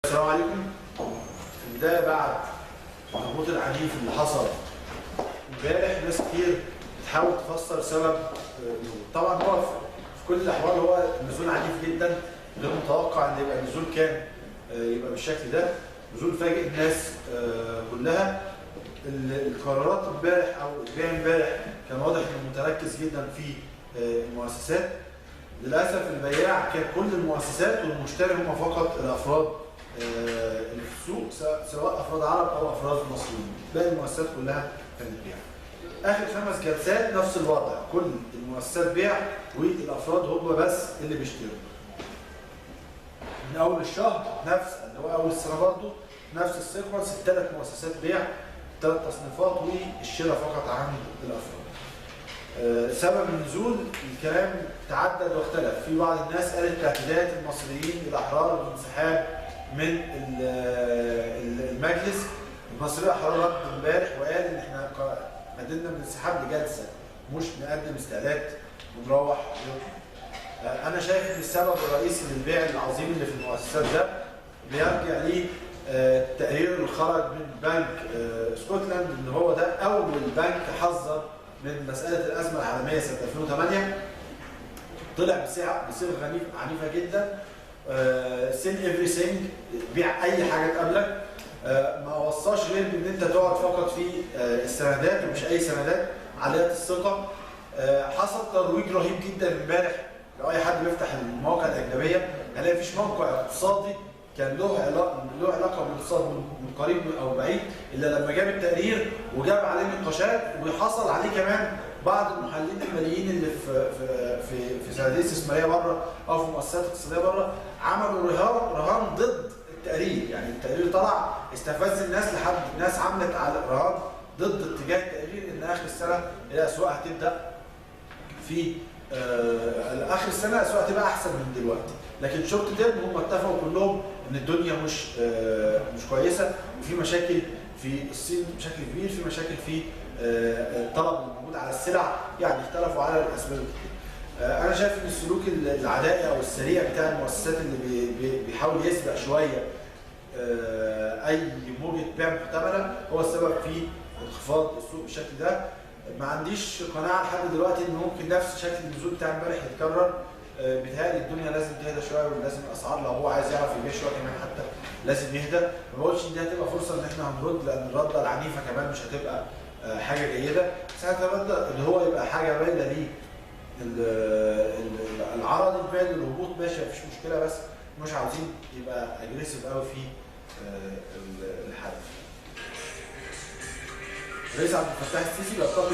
السلام عليكم. في البداية بعد الهبوط العنيف اللي حصل امبارح ناس كتير بتحاول تفسر سبب الهبوط. طبعا هو في كل الأحوال هو نزول عنيف جدا، غير متوقع ان يبقى النزول كان يبقى بالشكل ده. نزول فاجئ الناس كلها. القرارات امبارح او البيع امبارح كان واضح انه متركز جدا في المؤسسات. للاسف البياع كان كل المؤسسات والمشتري هم فقط الافراد اللي في السوق، سواء افراد عرب او افراد مصريين. باقي المؤسسات كلها كانت بيع. اخر 5 جلسات نفس الوضع، كل المؤسسات بيع والافراد هم بس اللي بيشتروا. من اول الشهر نفس اللي هو اول السنه برضه نفس السيكونس، ال3 مؤسسات بيع، 3 تصنيفات والشراء فقط عند الافراد. سبب النزول الكلام تعدد واختلف. في بعض الناس قالت تعديلات المصريين الاحرار والانسحاب من المجلس. المصريين الاحرار رد امبارح وقال ان احنا مددنا من الانسحاب لجلسه، مش نقدم استقالات ونروح. انا شايف ان السبب الرئيسي للبيع العظيم اللي في المؤسسات ده بيرجع ليه التقرير اللي خرج من بنك اسكتلند، ان هو ده اول بنك حذر من مساله الازمه العالميه سنه 2008. طلع بصيغه عنيفه جدا، سيل everything، بيع اي حاجه تقابلك. ما وصاش غير بان انت تقعد فقط في السندات ومش اي سندات عاليه الثقه. حصل ترويج رهيب جدا امبارح. لو اي حد بيفتح المواقع الاجنبيه هلاقي مفيش موقع اقتصادي كان له علاقه بالاقتصاد من قريب او بعيد الا لما جاب التقرير وجاب عليه نقاشات، وحصل عليه كمان بعض المحللين الماليين اللي في صناديق استثماريه بره او في مؤسسات اقتصاديه بره عملوا رهان ضد التقرير. يعني التقرير طلع استفز الناس لحد الناس عملت على رهان ضد اتجاه التقرير ان اخر السنه الاسواق هتبدا في اخر السنه الاسواق هتبقى احسن من دلوقتي. لكن شورت تيرم هم اتفقوا كلهم ان الدنيا مش كويسه، وفي مشاكل في الصين بشكل كبير، في مشاكل في الطلب الموجود على السلع. يعني اختلفوا على الاسباب كتير. انا شايف ان السلوك العدائي او السريع بتاع المؤسسات اللي بيحاول يسبق شويه اي موجه بيع محتمله هو السبب في انخفاض السوق بالشكل ده. ما عنديش قناعه لحد دلوقتي ان ممكن نفس شكل النزول بتاع امبارح يتكرر. بيتهيألي الدنيا لازم تهدى شويه، ولازم الاسعار لو هو عايز يعرف يبيع شويه كمان حتى لازم يهدى. ما بقولش ان دي هتبقى فرصه ان احنا هنرد، لان الرده العنيفه كمان مش هتبقى حاجه جيده، بس هنتمنى ان هو يبقى حاجه باينه ليه العرض المالي الهبوط ماشي مفيش مشكله، بس مش عاوزين يبقى اجريسيف قوي في الحدث. الرئيس عبد الفتاح السيسي بيلتقي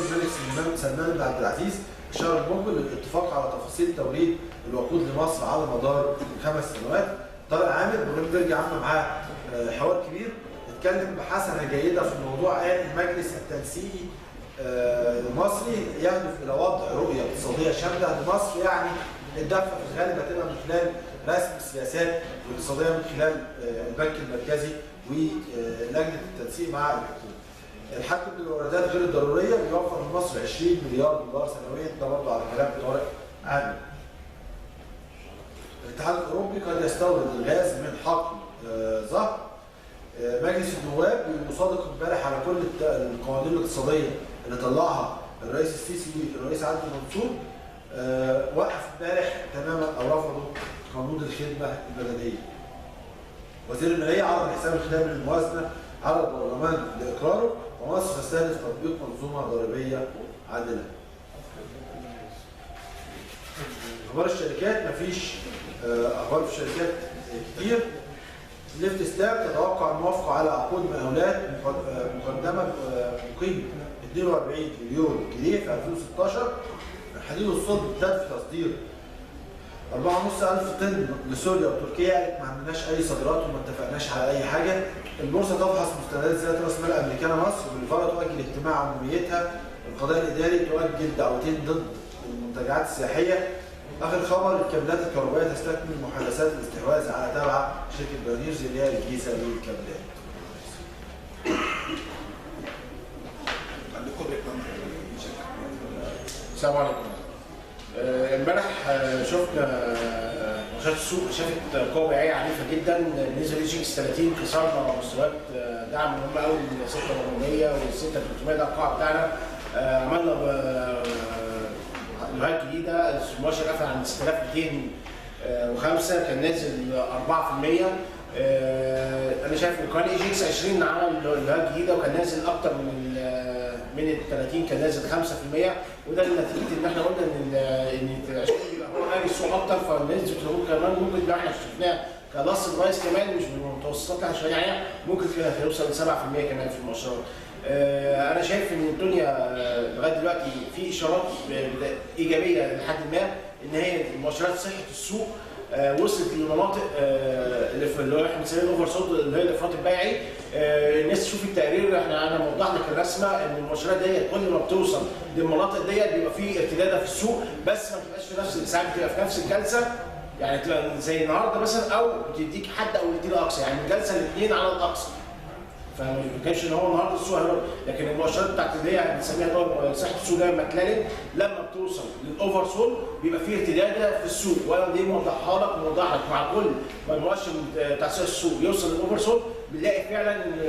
الملك سلمان بن عبد العزيز الشهر المقبل للاتفاق على تفاصيل توريد الوقود لمصر على مدار 5 سنوات. طارق عامر بلومبرج عمل معاه حوار كبير، اتكلم بحسنه جيده في الموضوع. قال المجلس التنسيقي المصري يهدف الى وضع رؤيه اقتصاديه شامله لمصر، يعني الدفع في الغالب هتبقى من خلال رسم السياسات الاقتصاديه من خلال البنك المركزي ولجنه التنسيق مع الحكومه. الحد من الواردات غير الضروريه بيوفر لمصر 20 مليار دولار سنويا، ده برضه على كلام طارق عامر. الاتحاد الاوروبي قد يستورد الغاز من حقل ظهر. مجلس النواب بيصادق امبارح على كل القوانين الاقتصاديه اللي طلعها الرئيس السيسي والرئيس عدلي منصور. وقف امبارح تماما او رفضوا قانون الخدمه البدنيه. وزير الماليه عرض حساب الخدمه للموازنه على البرلمان لاقراره، ومصر تستهدف تطبيق منظومه ضريبيه عادله. اخبار الشركات مفيش اخبار في الشركات كتير. ليفت ستاب تتوقع الموافقه على عقود مقاولات مقدمه بقيمه 42 مليون جنيه في 2016. الحديد والصلب ابتدى في تصدير 4,500 طن لسوريا وتركيا. ما عندناش اي صادرات وما اتفقناش على اي حاجه. البورصه تفحص مستندات زياده راس مال امريكانا مصر. بالفعل تؤجل اجتماع عموميتها. القضاء الاداري تؤجل دعوتين ضد المنتجعات السياحيه. اخر خبر الكابلات الكهربائيه تستكمل محادثات الاستحواذ على تابعه شركه بانيرز اللي هي الجيزه للكابلات. السلام عليكم. امبارح شفنا مؤشرات السوق شافت قوه بيعيه عنيفه جدا. بالنسبه للاي جي اكس 30 كسرنا مستويات دعم مهمه قوي من 6400 وال 6300 ده القاع بتاعنا. عملنا لوهات جديده. المؤشر قفل عند 6205 كان نازل 4%. انا شايف ان كمان اي جي اكس 20 عمل لوهات جديده وكان نازل اكتر من ال 30 كان نازل 5%. وده نتيجه ان احنا قلنا ان 20 بيبقى هو قاري السوق اكتر فنسبه الهبوط كمان ممكن لو احنا شفناها كلاس برايس كمان مش من المتوسطات العشوائيه ممكن كده توصل ل 7% كمان في المؤشرات. انا شايف ان الدنيا لغايه دلوقتي في اشارات ايجابيه لحد ما ان هي مؤشرات صحه السوق وصلت للمناطق اللي هو احنا بنسميها الاوفر سولد اللي هي الافراط البيعي. الناس تشوف التقرير انا موضح لك الرسمه ان المؤشرات ديت كل ما بتوصل للمناطق ديت بيبقى في ارتداد في السوق بس ما بتبقاش في نفس ساعات بتبقى في نفس الجلسه يعني تبقى زي النهارده مثلا او بتديك حد او تديك اقصى يعني الجلسه الاثنين على الاقصى. فما كانش ان هو النهارده السوق هيروح لكن المؤشرات بتاعت اللي هي بنسميها صحه السوق ده ماكلارين لما بتوصل للاوفر سول بيبقى فيه ارتداد في السوق وانا دي موضحها لك وموضح لك مع كل ما المؤشر بتاع صحه السوق يوصل للاوفر سول بنلاقي فعلا ان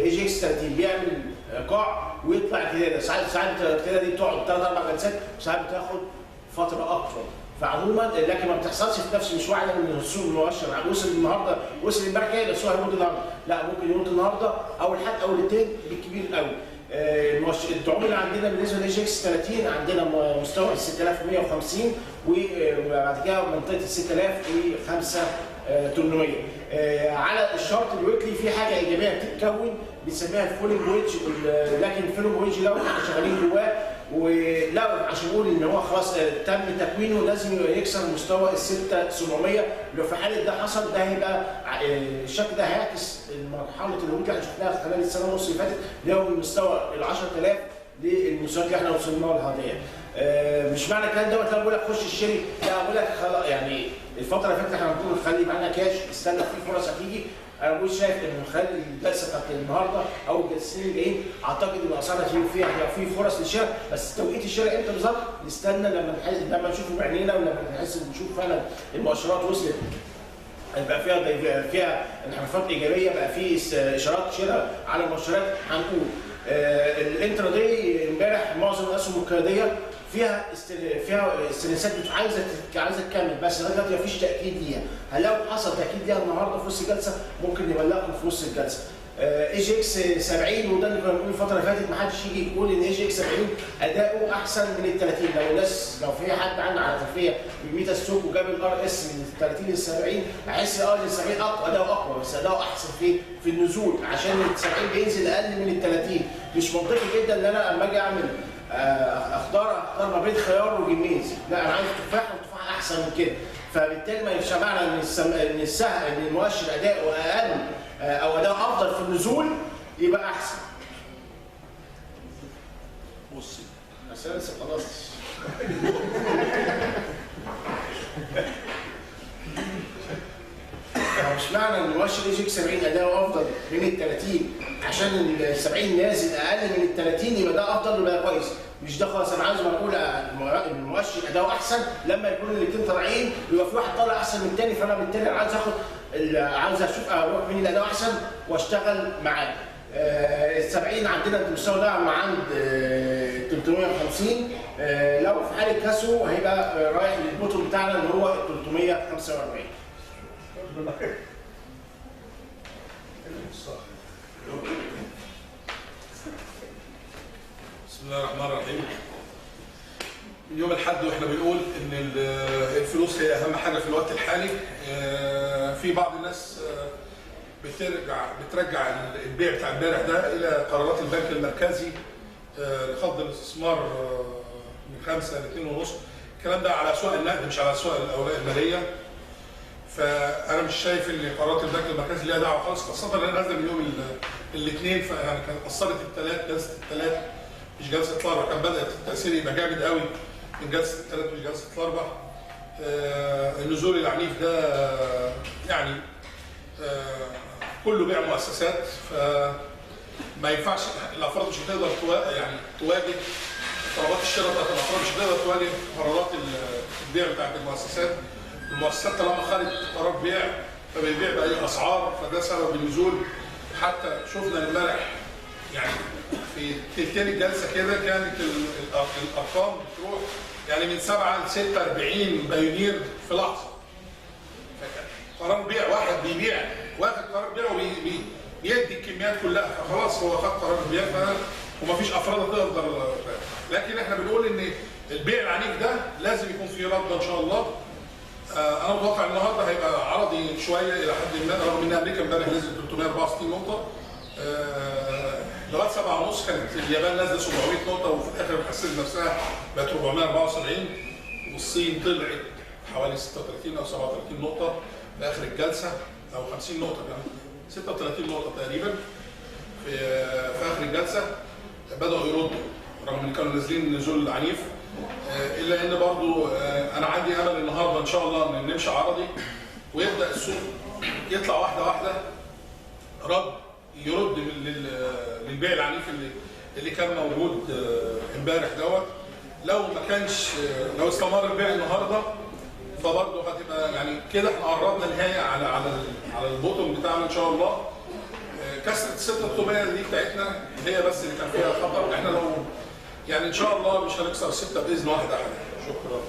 اي جي اكس 30 بيعمل قاع ويطلع ارتداد. ساعات الارتداد دي بتقعد 3 4 جلسات وساعات بتاخد فتره اكتر. فعموما لكن ما بتحصلش في نفس مش واحده من السوق المؤشر وصل النهارده وصل امبارح كده السوق هيموت النهارده لا ممكن يموت النهارده او الحد او الاثنين بالكبير قوي. الدعوم اللي عندنا بالنسبه للاي جي اكس 30 عندنا مستوى 6150 وبعد كده منطقه 6800. على الشارت الويكلي في حاجه ايجابيه بتتكون بنسميها الفولينج ويدج لكن الفولينج ويدج لو احنا شغالين جواه ولو عشان نقول ان هو خلاص تم تكوينه لازم يكسر مستوى ال 6700. لو في حاله ده حصل ده هيبقى الشكل ده هيعكس مرحله الهبوط اللي احنا شفناها خلال السنه ونص اللي فاتت اللي هو من مستوى ال 10000 للمستويات اللي احنا وصلنا لها ديت. مش معنى الكلام دوت لا بقول لك خش اشتري لا بقول لك خلاص يعني الفتره اللي فاتت احنا بنقول خلي معانا كاش استنى في فرص هتيجي. انا بقول شايف ان خلال الجلسه بتاعت النهارده او الجلستين الجايين اعتقد ان الاسعار هتيجي هيبقى في فرص للشراء بس توقيت الشراء امتى بالظبط نستنى لما نشوفه بعينينا ولما نحس نشوف فعلا المؤشرات وصلت هيبقى فيها انحرافات ايجابيه بقى في اشارات شراء على المؤشرات هنقول. الانترا داي امبارح معظم الاسهم القياديه فيها استرنسات عايزه تكمل بس لغايه دلوقتي مفيش تاكيد ليها. هل لو حصل تاكيد ليها النهارده في نص الجلسه ممكن نبلغكم في نص الجلسه. اي جي اكس 70 وده اللي كنا بنقول الفتره اللي فاتت ما حدش يجي يقول ان اي جي اكس 70 اداؤه احسن من ال 30. لو في حد عنده على خلفيه بالميتا ستوك وجاب الار اس من ال 30 لل 70 هيحس ال 70 اقوى اداؤه اقوى بس اداؤه احسن في النزول عشان ال 70 بينزل اقل من ال 30. مش منطقي جدا ان انا لما اجي اعمل اختار ما بين خيار وجميز لا انا عايز تفاح والتفاح احسن من كده. فبالتالي ما ينفعش معنى ان السهم ان المؤشر اداؤه اقل او اداؤه افضل في النزول يبقى احسن. بصي بس انا لسه ما خلصتش. مش معنى ان مؤشر اي جي اكس 70 اداؤه افضل من ال 30 عشان ال 70 نازل اقل من ال 30 يبقى ده افضل ويبقى كويس. مش ده خلاص انا عايز اقول المؤشر اداؤه احسن لما يكون الاثنين طالعين يبقى في واحد طالع احسن من الثاني فانا بالتالي عايز اشوف اروح مين اللي اداؤه احسن واشتغل معاه. ال 70 عندنا المستوى ده عند 350 لو في حاله كسره هيبقى رايح للبوتوم بتاعنا اللي هو 345. بسم الله الرحمن الرحيم. يوم الأحد واحنا بنقول ان الفلوس هي اهم حاجه في الوقت الحالي. في بعض الناس بترجع البيع بتاع امبارح ده الى قرارات البنك المركزي لخفض الاستثمار من 5 ل 2.5. الكلام ده على اسواق النقد مش على اسواق الاوراق الماليه. فانا مش شايف ان قرارات البنك المركزي ليها دعوه خالص خاصه ان نازله من يوم الاثنين فيعني كانت اثرت الثلاث جلسه الثلاث مش جلسه الاربع. كان بدات التاثير يبقى جامد قوي من جلسه الثلاث مش جلسه الاربع. النزول العنيف ده يعني كله بيع مؤسسات فما ينفعش الافراد مش هتقدر تواجه قرارات الشراء بتاعت الافراد مش هتقدر تواجه قرارات البيع بتاعت المؤسسات. المؤسسات طالما خدت قرار بيع فبيبيع باي اسعار، فده سبب النزول. حتى شفنا امبارح يعني في تلتين الجلسه كده كانت الارقام بتروح يعني من 7 ل 46 بايونير في لحظه. قرار بيع واحد بيبيع، واخد قرار بيع وبيدي الكميات كلها، فخلاص هو خد قرار البيع ومفيش افراد تقدر. لكن احنا بنقول ان البيع العنيف ده لازم يكون فيه رد ان شاء الله. انا متوقع النهارده هيبقى عرضي شويه الى حد ما، رغم ان امريكا امبارح نزلت 364 نقطه. لغايه 7:30 كانت اليابان نازله 700 نقطه وفي الاخر حسنت نفسها بقت 474، والصين طلعت حوالي 36 او 37 نقطه في اخر الجلسه، او 50 نقطه كمان، 36 نقطه تقريبا في اخر الجلسه. بداوا يردوا رغم ان كانوا نازلين نزول عنيف، الا ان برضو انا عندي امل النهارده ان شاء الله ان نمشي عرضي ويبدا السوق يطلع واحده واحده يرد للبيع العنيف اللي كان موجود امبارح دوت. لو ما كانش، لو استمر البيع النهارده فبرضه هتبقى يعني كده احنا قربنا نهايه على البوتوم بتاعنا ان شاء الله. كسره 6 دي بتاعتنا هي بس اللي كان فيها خطر. احنا لو يعني ان شاء الله مش هنكسر 6 باذن واحد احد. شكرا.